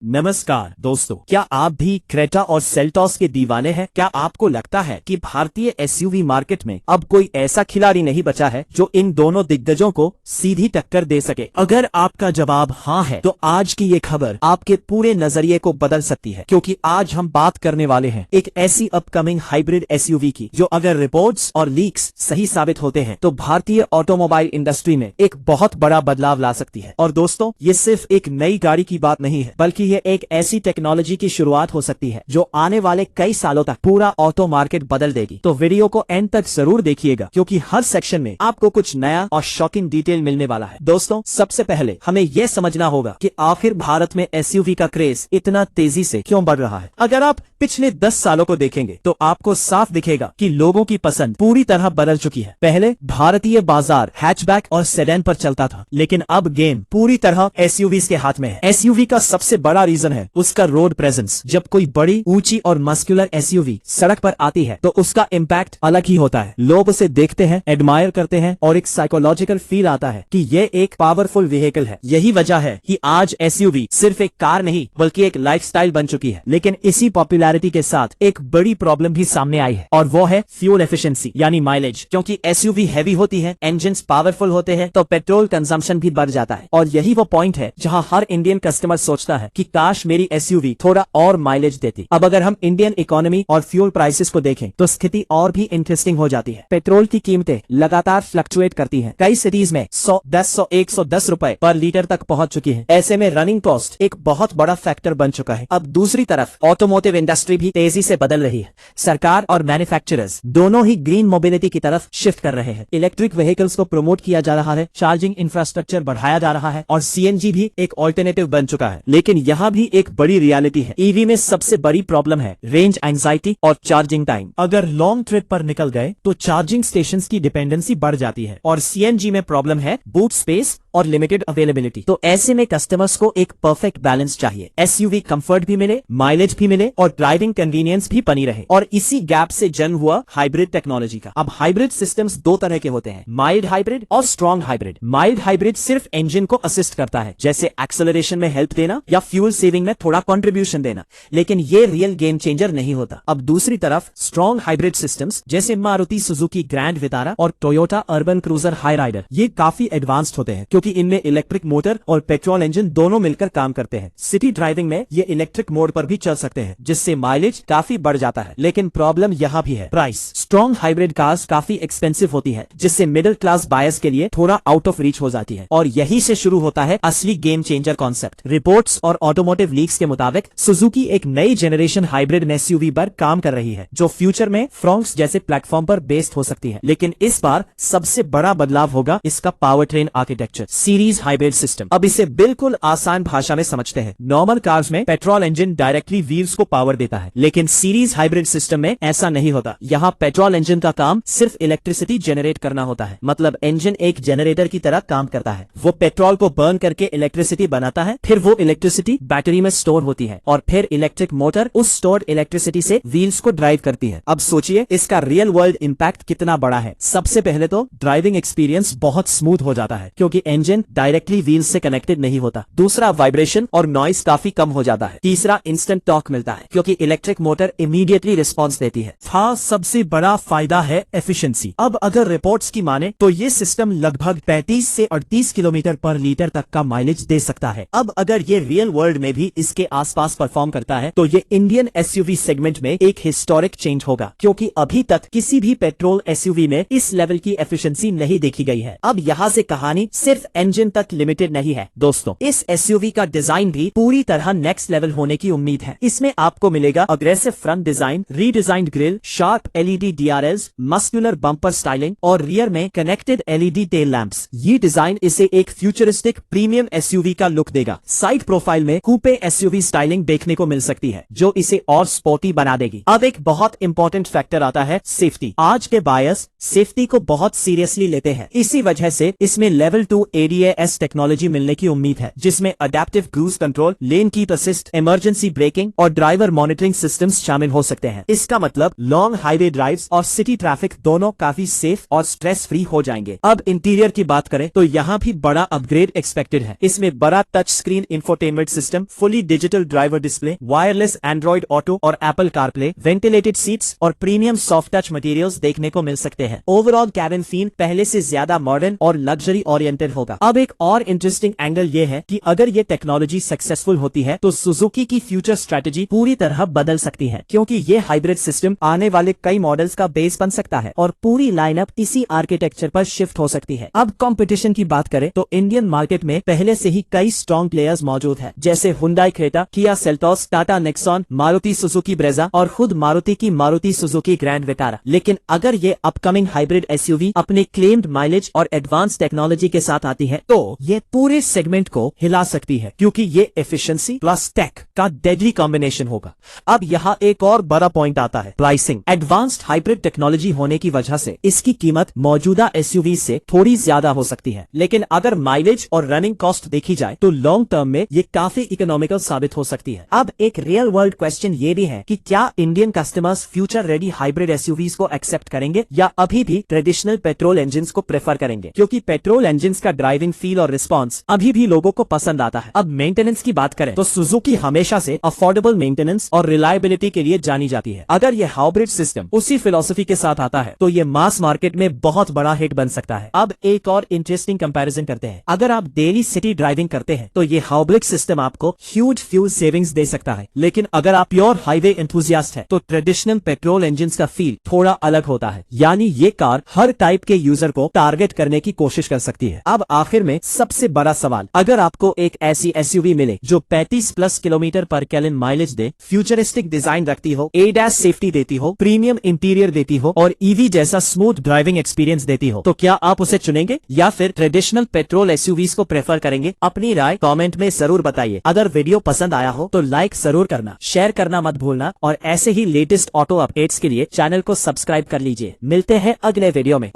नमस्कार दोस्तों, क्या आप भी क्रेटा और सेल्टॉस के दीवाने हैं? क्या आपको लगता है कि भारतीय एसयूवी मार्केट में अब कोई ऐसा खिलाड़ी नहीं बचा है जो इन दोनों दिग्गजों को सीधी टक्कर दे सके? अगर आपका जवाब हाँ है तो आज की ये खबर आपके पूरे नजरिए को बदल सकती है, क्योंकि आज हम बात करने वाले हैं एक ऐसी अपकमिंग हाइब्रिड एसयूवी की जो अगर रिपोर्ट्स और लीक्स सही साबित होते हैं तो भारतीय ऑटोमोबाइल इंडस्ट्री में एक बहुत बड़ा बदलाव ला सकती है। और दोस्तों, ये सिर्फ एक नई गाड़ी की बात नहीं है, बल्कि ये एक ऐसी टेक्नोलॉजी की शुरुआत हो सकती है जो आने वाले कई सालों तक पूरा ऑटो मार्केट बदल देगी। तो वीडियो को एंड तक जरूर देखिएगा, क्योंकि हर सेक्शन में आपको कुछ नया और शॉकिंग डिटेल मिलने वाला है। दोस्तों, सबसे पहले हमें यह समझना होगा कि आखिर भारत में एसयूवी का क्रेज इतना तेजी से क्यों बढ़ रहा है। अगर आप पिछले 10 सालों को देखेंगे तो आपको साफ दिखेगा कि लोगों की पसंद पूरी तरह बदल चुकी है। पहले भारतीय बाजार हैचबैक और सेडान पर चलता था, लेकिन अब गेम पूरी तरह एसयूवीज के हाथ में है। एसयूवी का सबसे बड़ा रीजन है उसका रोड प्रेजेंस। जब कोई बड़ी, ऊंची और मस्कुलर एसयूवी सड़क पर आती है तो उसका इम्पैक्ट अलग ही होता है। लोग उसे देखते हैं, एडमायर करते हैं और एक साइकोलॉजिकल फील आता है कि ये एक पावरफुल व्हीकल है। यही वजह है कि आज एसयूवी सिर्फ एक कार नहीं बल्कि एक लाइफस्टाइल बन चुकी है। लेकिन इसी पॉपुलैरिटी के साथ एक बड़ी प्रॉब्लम भी सामने आई है, और वो है फ्यूल एफिशिएंसी यानी माइलेज। क्योंकि एसयूवी हैवी होती है, इंजन पावरफुल होते हैं, तो पेट्रोल कंजम्पशन भी बढ़ जाता है। और यही वो पॉइंट है जहां हर इंडियन कस्टमर सोचता है कि काश मेरी एसयूवी थोड़ा और माइलेज देती। अब अगर हम इंडियन इकोनॉमी और फ्यूल प्राइसेस को देखें तो स्थिति और भी इंटरेस्टिंग हो जाती है। पेट्रोल की कीमतें लगातार फ्लक्चुएट करती हैं। कई सिटीज में 110 रुपए पर लीटर तक पहुंच चुकी है। ऐसे में रनिंग कॉस्ट एक बहुत बड़ा फैक्टर बन चुका है। अब दूसरी तरफ ऑटोमोटिव इंडस्ट्री भी तेजी से बदल रही है। सरकार और मैन्युफैक्चरर्स दोनों ही ग्रीन मोबिलिटी की तरफ शिफ्ट कर रहे हैं। इलेक्ट्रिक व्हीकल्स को प्रमोट किया जा रहा है, चार्जिंग इंफ्रास्ट्रक्चर बढ़ाया जा रहा है और सीएनजी भी एक ऑल्टरनेटिव बन चुका है। लेकिन यहाँ भी एक बड़ी रियलिटी है। ईवी में सबसे बड़ी प्रॉब्लम है रेंज एंजाइटी और चार्जिंग टाइम। अगर लॉन्ग ट्रिप पर निकल गए तो चार्जिंग स्टेशंस की डिपेंडेंसी बढ़ जाती है, और सीएनजी में प्रॉब्लम है बूट स्पेस और लिमिटेड अवेलेबिलिटी। तो ऐसे में कस्टमर्स को एक परफेक्ट बैलेंस चाहिए। एसयूवी कंफर्ट भी मिले, माइलेज भी मिले और ड्राइविंग कन्वीनियंस भी बनी रहे। और इसी गैप से जन्म हुआ हाइब्रिड टेक्नोलॉजी का। अब हाइब्रिड सिस्टम्स दो तरह के होते हैं, माइल्ड हाइब्रिड और स्ट्रॉन्ग हाइब्रिड। माइल्ड हाइब्रिड सिर्फ इंजन को असिस्ट करता है, जैसे एक्सेलरेशन में हेल्प देना या फ्यूल सेविंग में थोड़ा कंट्रीब्यूशन देना, लेकिन ये रियल गेम चेंजर नहीं होता। अब दूसरी तरफ स्ट्रॉन्ग हाइब्रिड सिस्टम्स जैसे मारुति सुजुकी ग्रैंड विटारा और Toyota Urban Cruiser Hyryder, ये काफी एडवांस्ड होते हैं, क्योंकि इनमें इलेक्ट्रिक मोटर और पेट्रोल इंजन दोनों मिलकर काम करते हैं। सिटी ड्राइविंग में ये इलेक्ट्रिक मोड पर भी चल सकते हैं, जिससे माइलेज काफी बढ़ जाता है। लेकिन प्रॉब्लम यहाँ भी है प्राइस। स्ट्रॉन्ग हाइब्रिड कार्स काफी एक्सपेंसिव होती है, जिससे मिडिल क्लास बायर्स के लिए थोड़ा आउट ऑफ रीच हो जाती है। और यही से शुरू होता है असली गेम चेंजर कॉन्सेप्ट। रिपोर्ट्स और ऑटोमोटिव लीक्स के मुताबिक सुजुकी एक नई जनरेशन हाइब्रिड एसयूवी पर काम कर रही है, जो फ्यूचर में फ्रोंक्स जैसे प्लेटफॉर्म पर बेस्ड हो सकती है। लेकिन इस बार सबसे बड़ा बदलाव होगा इसका power train architecture, series hybrid system. अब इसे बिल्कुल आसान भाषा में समझते हैं। नॉर्मल कार्स में पेट्रोल इंजन डायरेक्टली व्हील्स को पावर देता है, लेकिन सीरीज हाइब्रिड सिस्टम में ऐसा नहीं होता। यहाँ पेट्रोल इंजन का काम सिर्फ इलेक्ट्रिसिटी जनरेट करना होता है। मतलब इंजन एक जनरेटर की तरह काम करता है। वो पेट्रोल को बर्न करके इलेक्ट्रिसिटी बनाता है, फिर वो इलेक्ट्रिसिटी बैटरी में स्टोर होती है और फिर इलेक्ट्रिक मोटर उस स्टोर्ड इलेक्ट्रिसिटी से व्हील्स को ड्राइव करती है। अब सोचिए इसका रियल वर्ल्ड इंपैक्ट कितना बड़ा है। सबसे पहले तो ड्राइविंग एक्सपीरियंस बहुत स्मूथ हो जाता है, क्योंकि इंजन डायरेक्टली व्हील्स से कनेक्टेड नहीं होता। दूसरा, वाइब्रेशन और नॉइस काफी कम हो जाता है। तीसरा, इंस्टेंट टॉर्क मिलता है, क्योंकि इलेक्ट्रिक मोटर इमीडिएटली रिस्पॉन्स देती है। हाँ, सबसे बड़ा फायदा है एफिशिएंसी। अब अगर रिपोर्ट्स की माने तो ये सिस्टम लगभग 35 से 38 किलोमीटर पर लीटर तक का माइलेज दे सकता है। अब अगर ये रियल वर्ल्ड में भी इसके आसपास परफॉर्म करता है तो ये इंडियन एसयूवी सेगमेंट में एक हिस्टोरिक चेंज होगा, क्योंकि अभी तक किसी भी पेट्रोल एसयूवी में इस लेवल की एफिशिएंसी नहीं देखी गई है। अब यहाँ से कहानी सिर्फ इंजन तक लिमिटेड नहीं है दोस्तों। इस एसयूवी का डिजाइन भी पूरी तरह नेक्स्ट लेवल होने की उम्मीद है। इसमें आपको मिलेगा aggressive front design, redesigned grill, sharp LED DRLs, muscular bumper styling और रियर में कनेक्टेड एलईडी टेल लैंप्स। ये डिजाइन इसे एक फ्यूचरिस्टिक प्रीमियम एसयूवी का लुक देगा। साइड प्रोफाइल में कूपे एसयूवी स्टाइलिंग देखने को मिल सकती है, जो इसे और स्पोर्टी बना देगी। अब एक बहुत इंपॉर्टेंट फैक्टर आता है सेफ्टी। आज के बायर्स सेफ्टी को बहुत सीरियसली लेते हैं। इसी वजह से इसमें लेवल 2 ADAS टेक्नोलॉजी मिलने की उम्मीद है, जिसमें adaptive cruise control, lane keep assist, emergency breaking और ड्राइवर मॉनिटरिंग सिस्टम्स शामिल हो सकते हैं। इसका मतलब लॉन्ग हाईवे ड्राइव्स और सिटी ट्रैफिक दोनों काफी सेफ और स्ट्रेस फ्री हो जाएंगे। अब इंटीरियर की बात करें तो यहाँ भी बड़ा अपग्रेड एक्सपेक्टेड है। इसमें बड़ा touch screen infotainment system system, fully digital driver display, wireless Android auto और एप्पल कारप्ले, वेंटिलेटेड सीट्स और प्रीमियम सॉफ्ट टच मटेरियल्स देखने को मिल सकते हैं। ओवरऑल कैबिन फील पहले से ज्यादा मॉडर्न और लग्जरी ओरिएंटेड होगा। अब एक और इंटरेस्टिंग एंगल ये है कि अगर ये टेक्नोलॉजी सक्सेसफुल होती है तो सुजुकी की फ्यूचर स्ट्रेटेजी पूरी तरह बदल सकती है, क्योंकि ये हाइब्रिड सिस्टम आने वाले कई मॉडल्स का बेस बन सकता है और पूरी लाइनअप इसी आर्किटेक्चर पर शिफ्ट हो सकती है। अब कंपटीशन की बात करें तो इंडियन मार्केट में पहले से ही कई स्ट्रॉन्ग प्लेयर्स मौजूद हैं, जैसे Hyundai Creta, Kia Seltos, Tata Nexon, Maruti Suzuki Brezza और खुद मारुति की मारुति सुजुकी ग्रैंड विटारा। लेकिन अगर ये अपकमिंग हाइब्रिड एसयूवी अपने क्लेम्ड माइलेज और एडवांस टेक्नोलॉजी के साथ आती है तो ये पूरे सेगमेंट को हिला सकती है, क्योंकि ये एफिशिएंसी प्लस टेक का डेडली कॉम्बिनेशन होगा। अब यहाँ एक और बड़ा पॉइंट आता है, प्राइसिंग। एडवांस्ड हाइब्रिड टेक्नोलॉजी होने की वजह से इसकी कीमत मौजूदा एसयूवी से थोड़ी ज्यादा हो सकती है, लेकिन अगर माइलेज और रनिंग कॉस्ट देखी जाए तो लॉन्ग टर्म में ये काफी इकोनॉमिकल साबित हो सकती है। अब एक रियल वर्ल्ड क्वेश्चन ये भी है कि क्या Indian customers future ready hybrid SUVs को एक्सेप्ट करेंगे या अभी भी ट्रेडिशनल पेट्रोल इंजिन्स को प्रेफर करेंगे, क्योंकि पेट्रोल इंजिन्स का ड्राइविंग फील और रिस्पॉन्स अभी भी लोगों को पसंद आता है। अब मेंटेनेंस की बात करें तो सुजुकी हमेशा से अफोर्डेबल मेंटेनेंस और रिलायबिलिटी के लिए जानी जाती है। अगर ये हाइब्रिड सिस्टम उसी फिलॉसफी के साथ आता है तो ये मास मार्केट में बहुत बड़ा हिट बन सकता है। अब एक और इंटरेस्टिंग कंपैरिजन करते हैं। अगर आप डेली सिटी ड्राइविंग करते हैं तो ये हाइब्रिड सिस्टम आपको ह्यूज फ्यूल सेविंग्स दे सकता है, लेकिन अगर आप प्योर हाईवे एंथुसियास्ट है तो ट्रेडिशनल पेट्रोल इंजन का फील थोड़ा अलग होता है। यानी ये कार हर टाइप के यूजर को टारगेट करने की कोशिश कर सकती है। अब आखिर में सबसे बड़ा सवाल, अगर आपको एक ऐसी एसयूवी मिले जो 35+ किलोमीटर पर गैलन माइलेज दे, फ्यूचरिस्टिक डिजाइन रखती हो, ADAS सेफ्टी देती हो, प्रीमियम इंटीरियर देती हो और ईवी जैसा स्मूथ ड्राइविंग एक्सपीरियंस देती हो, तो क्या आप उसे चुनेंगे या फिर ट्रेडिशनल पेट्रोल एसयूवीज को प्रेफर करेंगे? अपनी राय कमेंट में जरूर बताइए। अगर वीडियो पसंद आया हो तो लाइक जरूर करना, शेयर करना मत भूलना और ऐसे ही लेटेस्ट ऑटो अपडेट्स के लिए चैनल को सब्सक्राइब कर लीजिए। मिलते हैं अगले वीडियो में।